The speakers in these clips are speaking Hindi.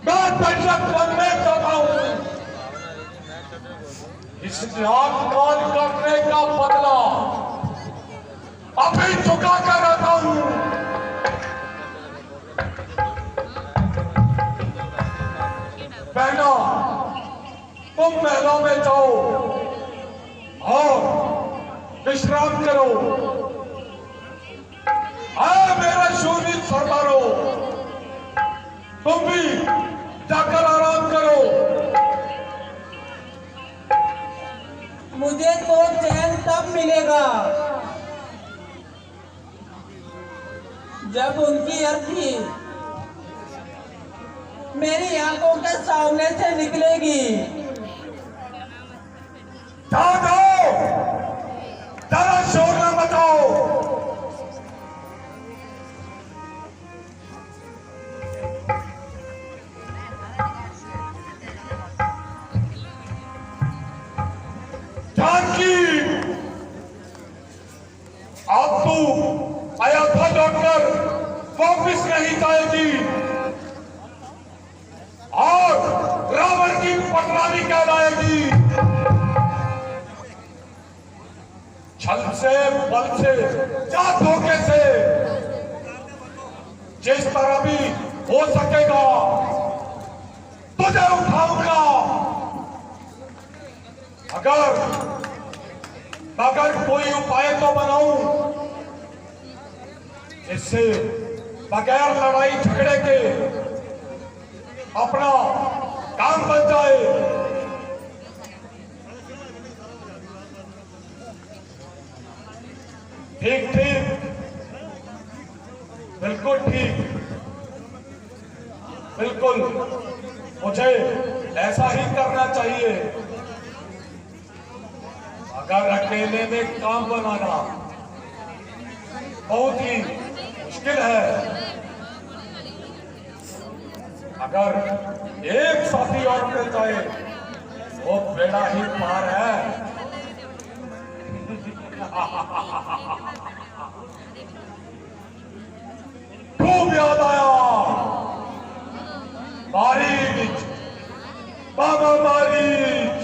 मैं दर्शक बनने चाहता हूं। इस नामकान करने का बदला अभी चुका कर रहता हूं। बहना, तुम महलों में जाओ और विश्राम करो। मेरा शूरवीर सरदारो, तुम भी जाकर आराम करो। मुझे तो चैन तब मिलेगा जब उनकी अर्थी मेरी आंखों के सामने से निकलेगी। जाओ, जरा शोर न मचाओ। जानकी, अब तू अयोध्या लौटकर वापिस नहीं जाएगी और रावण की पटरानी कहलाएगी। छल से, बल से या धोखे से, जिस तरह भी हो सकेगा तुझे उठाऊंगा। अगर कोई उपाय तो बनाऊं इससे बगैर लड़ाई झगड़े के अपना काम बन जाए। ठीक ठीक, बिल्कुल ठीक, बिल्कुल मुझे ऐसा ही करना चाहिए। अगर अकेले में काम बनाना बहुत ही मुश्किल है, अगर एक साथी और मिल जाए वो बेड़ा ही पार है। खूब याद आया मारीच, बाबा मारीच।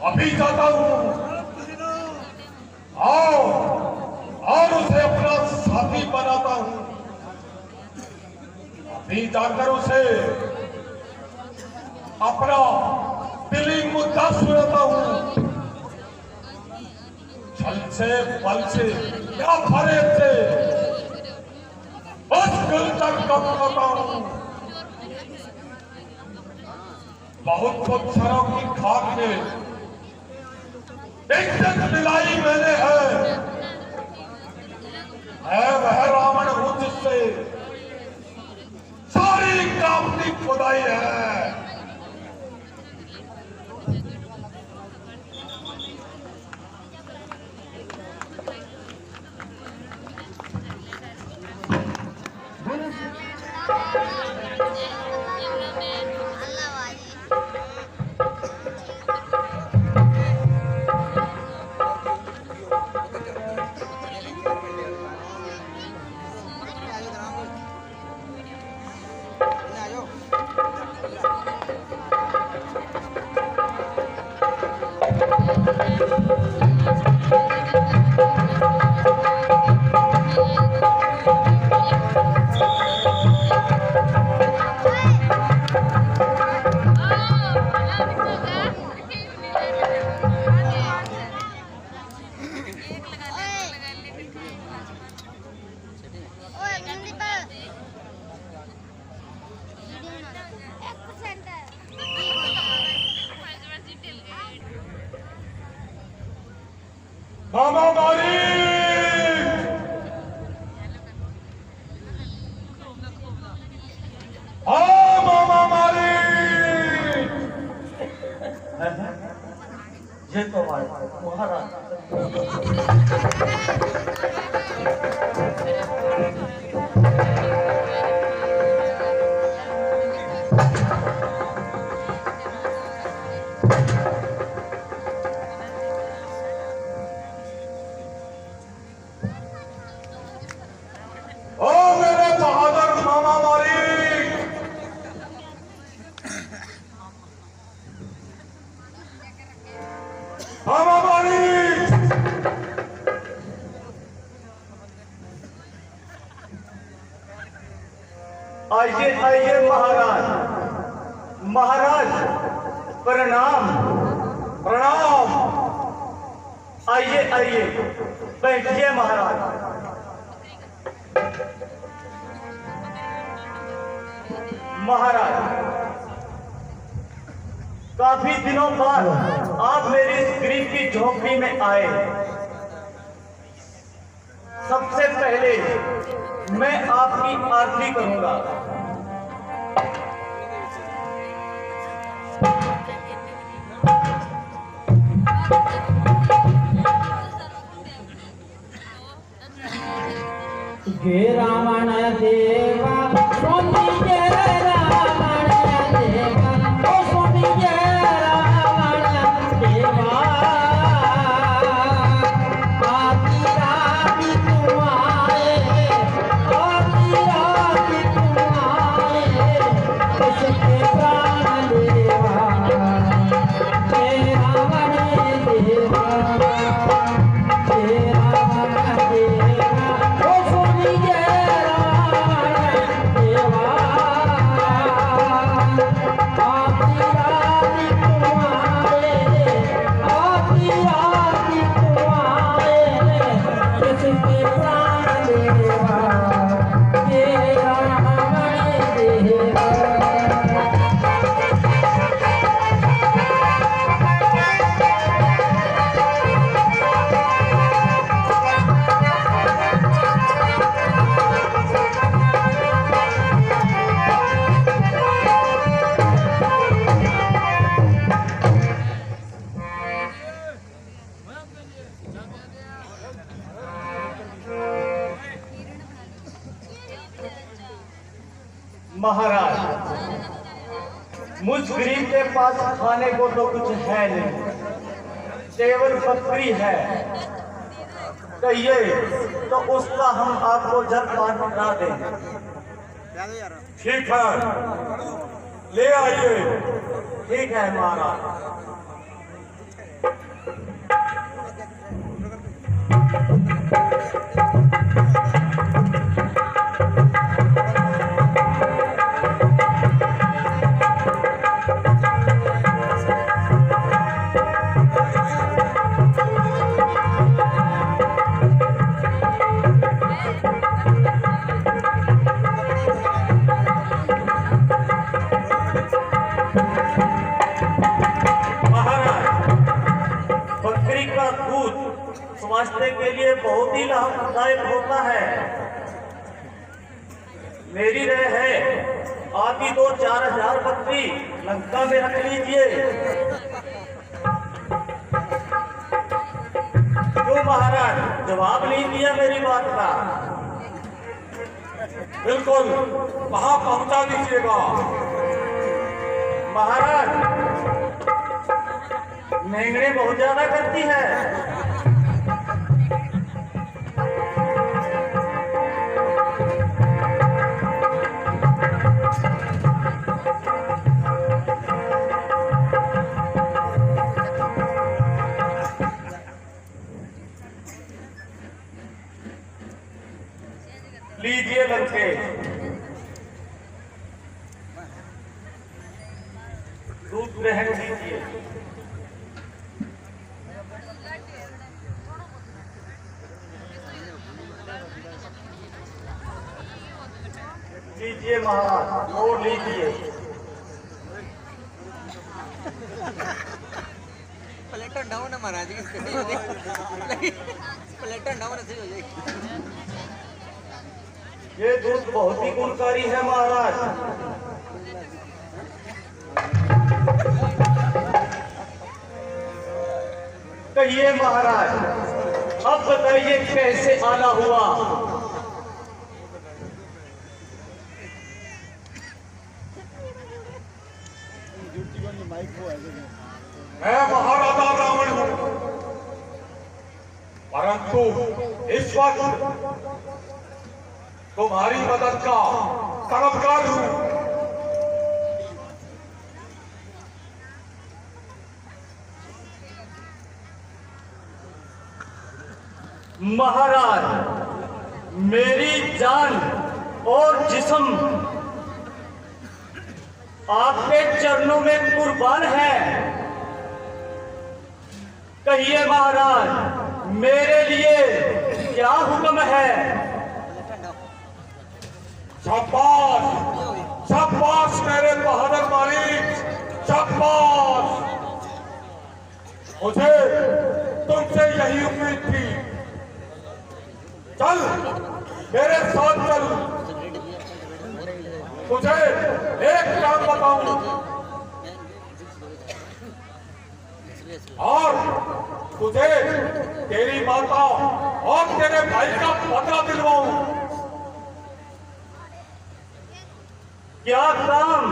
अभी जाता हूं और उसे अपना साथी बनाता हूं। अभी जाकर उसे अपना दिली मुद्दा सुनाता हूं। छल से, बल से या फरेब से बस दिल तक कम करता हूं। बहुत पत्थरों की खाक में इज्जत मिलाई मैंने है। वह रावण हूं जिससे सारी कामती खुदाई है। मामा मालिक, हाँ मामा मालिक। ये तो महाराज आइए आइए महाराज, महाराज प्रणाम। प्रणाम। आइए आइए बैठिए महाराज। महाराज काफी दिनों बाद आप मेरी इस गरीब की झोपड़ी में आए। सबसे पहले मैं आपकी आरती करूंगा। हे रावण देवा स्वामी जय रावण देवा, ओ स्वामी जय रावण देवा। आती राती तुम आए, आती राती तुम आए, किसके प्राण देवा जय रावण देवा, जय रावण देवा, ओ स्वामी जय रावण देवा। आती राती तुम आए, आती राती तुम आए, किसके प्राण देवा जय रावण देवा। महाराज मुझ गरीब के पास खाने को तो कुछ है नहीं, केवल बकरी है। कहिए तो उसका हम आपको जलपान करा दें। ठीक है, ले आइए। ठीक है महाराज। बकरी का दूध स्वास्थ्य के लिए बहुत ही लाभदायक होता है। मेरी राय है आप ही 2-4 हजार बकरी लंका में रख लीजिए। क्यों महाराज जवाब नहीं दिया मेरी बात का? बिल्कुल, वहां पहुंचा दीजिएगा। महाराज महंगड़ी बहुत ज्यादा करती है। लीजिए लड़के, दूध ग्रहण कीजिए। लीजिए महाराज और लीजिए। प्लेटर डाउन है महाराज, प्लेटर डाउन ऐसे हो जाएगी। ये दूध बहुत ही गुणकारी है महाराज। कहिए महाराज अब बताइए कैसे आना हुआ? मैं महाराजा रावण हूं, परंतु इस वक्त तुम्हारी मदद का तलबगार हूं। महाराज मेरी जान और जिस्म आपके चरणों में कुर्बान है। कहिए महाराज, मेरे लिए क्या हुक्म है? शाबाश, शाबाश मेरे बहादुर मालिक, शाबाश। मुझे तुमसे यही उम्मीद थी। चल मेरे साथ चल, तुझे एक काम बताऊं और तुझे तेरी माता और तेरे भाई का पता दिलवाऊं। क्या काम,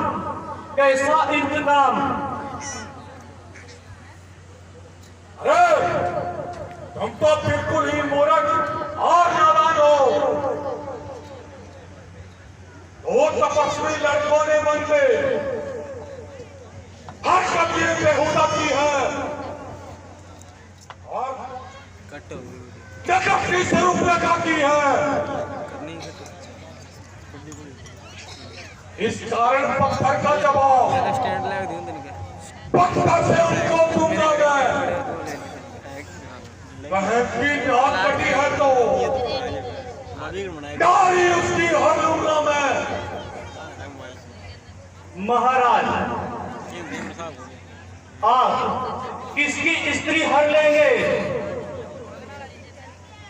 कैसा इंतजाम? अरे तुम तो बिल्कुल ही मूर्ख और नादान हो। दो तपस्वी लड़कों ने मन में हर कभी बेहुदा की है और जगत की स्वरूप रेखा की है। इस कारण पत्थर का जवाब पत्थर से उनको दूंगा गया। बहन की नाक कटी है तो नारी उसकी हर लूंगा मैं। महाराज, आप किसकी स्त्री हर लेंगे?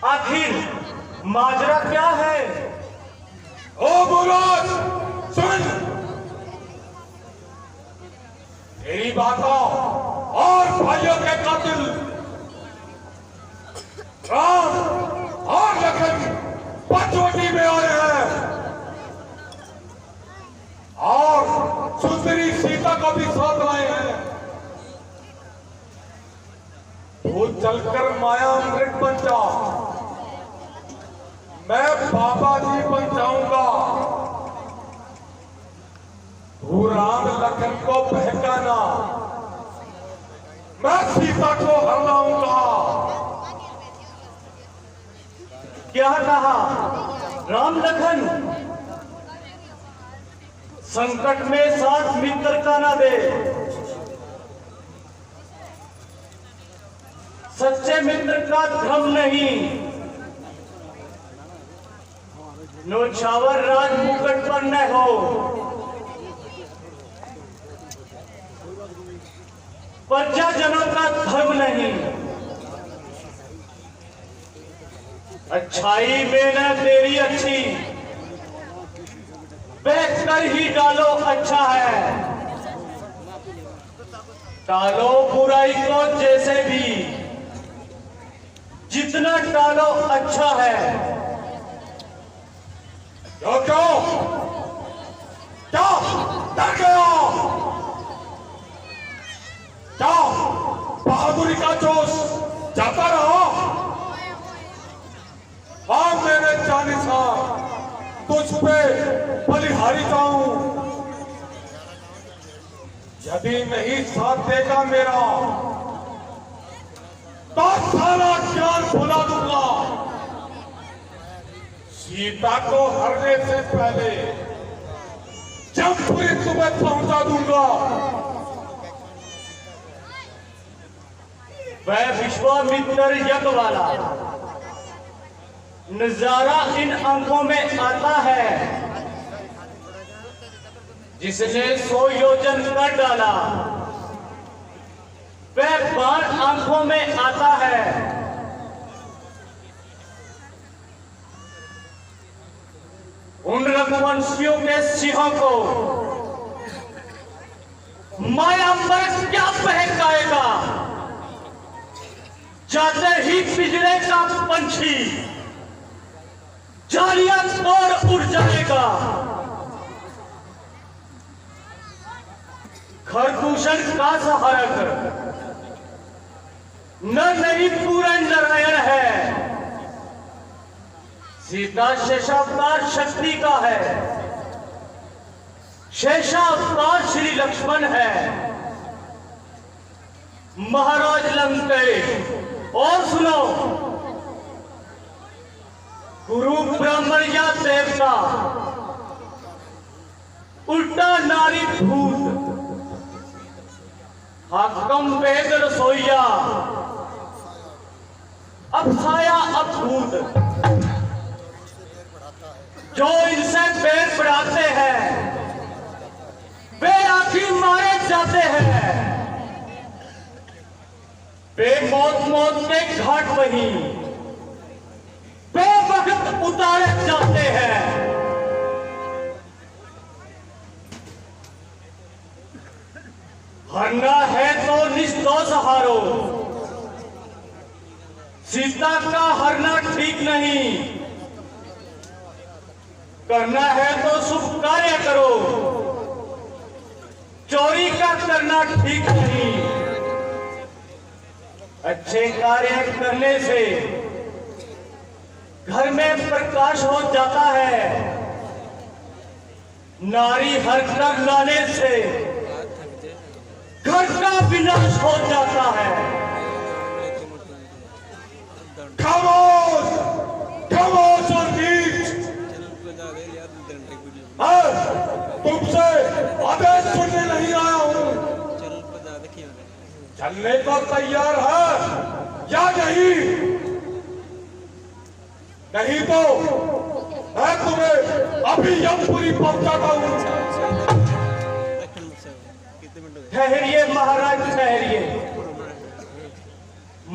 आखिर माजरा क्या है? ओ बुराज सुन, तेरी बातों और भाइयों के कातिल राम और लखन पंचवटी में आए हैं और सुंदरी सीता को भी साथ लाए हैं। तू चलकर माया अमृत बन जा, मैं बाबा जी बन जाऊंगा। तू राम लखन को बहकाना, मैं सीता को हर लाऊंगा। क्या कहा? राम लखन संकट में साथ मित्र का ना दे। सच्चे मित्र का धर्म नहीं। नौछावर राज मुकुट पर न हो। प्रजाजनों का धर्म नहीं। अच्छाई में न तेरी अच्छी, बैठ कर ही डालो अच्छा है। टालो बुराई को जैसे भी, जितना टालो अच्छा है। क्यों क्यों क्या डर गया? क्या बहादुरी का जोश जाता रहा? हाँ मेरे जानिसा, तुझ पे बलिहारी जाऊं। यदि नहीं साथ देगा मेरा तो सारा ज्ञान भुला दूंगा। सीता को हरने से पहले जमपुरी तुम्हें पहुंचा दूंगा। वह विश्वामित्र यज्ञ वाला नजारा इन अंकों में आता है, जिसने 100 योजन कर डाला। वह बाण आंखों में आता है। उन रघुवंशियों के सिंहों को मायाम्बर क्या बहकाएगा? जाते ही पिजड़े का पंछी जालियां तोड़ उड़ जाएगा। खरदूषण का सहारक न नहीं पूरा नारायण है। सीता शेषावतार शक्ति का है, शेषावतार श्री लक्ष्मण है। महाराज लंकेश, और सुनो, गुरु ब्राह्मण या देवता उल्टा नारी भूत, हाकम वेद रसोईया, अब साया अब भूत। जो इनसे पेड़ बढ़ाते हैं वे आखिर मारे जाते हैं। वे मौत मौत के घाट वहीं बेवक्त उतारे जाते हैं। हरना है तो निष्दोष हारो, सीता का हरना ठीक नहीं। करना है तो शुभ कार्य करो, चोरी का करना ठीक नहीं। अच्छे कार्य करने से घर में प्रकाश हो जाता है, नारी हर कर लाने से घर का विनाश हो जाता है। खामोश, खामोश और नीच। तुमसे आदेश सुनने नहीं आया हूँ। चलने को तैयार है या नहीं? नहीं तो मैं तुम्हें अभी यमपुरी पहुंचाता हूँ। ठहरिए महाराज ठहरिए,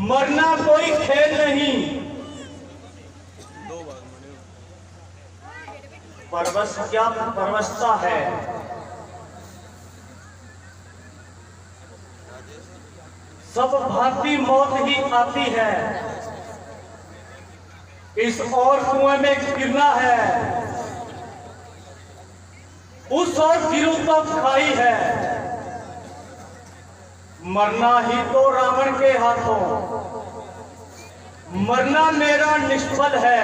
मरना कोई खेल नहीं। परवश क्या परवशता है। सब भांति मौत ही आती है, इस और कुएं में गिरना है, उस और गिरूं तो खाई है। मरना ही तो रावण के हाथों, मरना मेरा निष्फल है।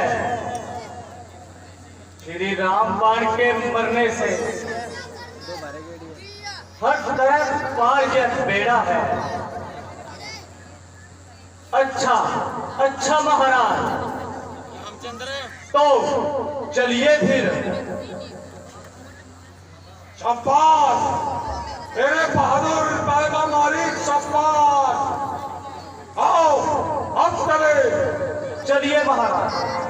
श्री राम बाण के मरने से हर तरफ पार यह बेड़ा है। अच्छा अच्छा महाराज, तो चलिए फिर। शाबाश मेरे बहादुर पैदा मालिक, शाबाश। आओ अब चले। चलिए महाराज।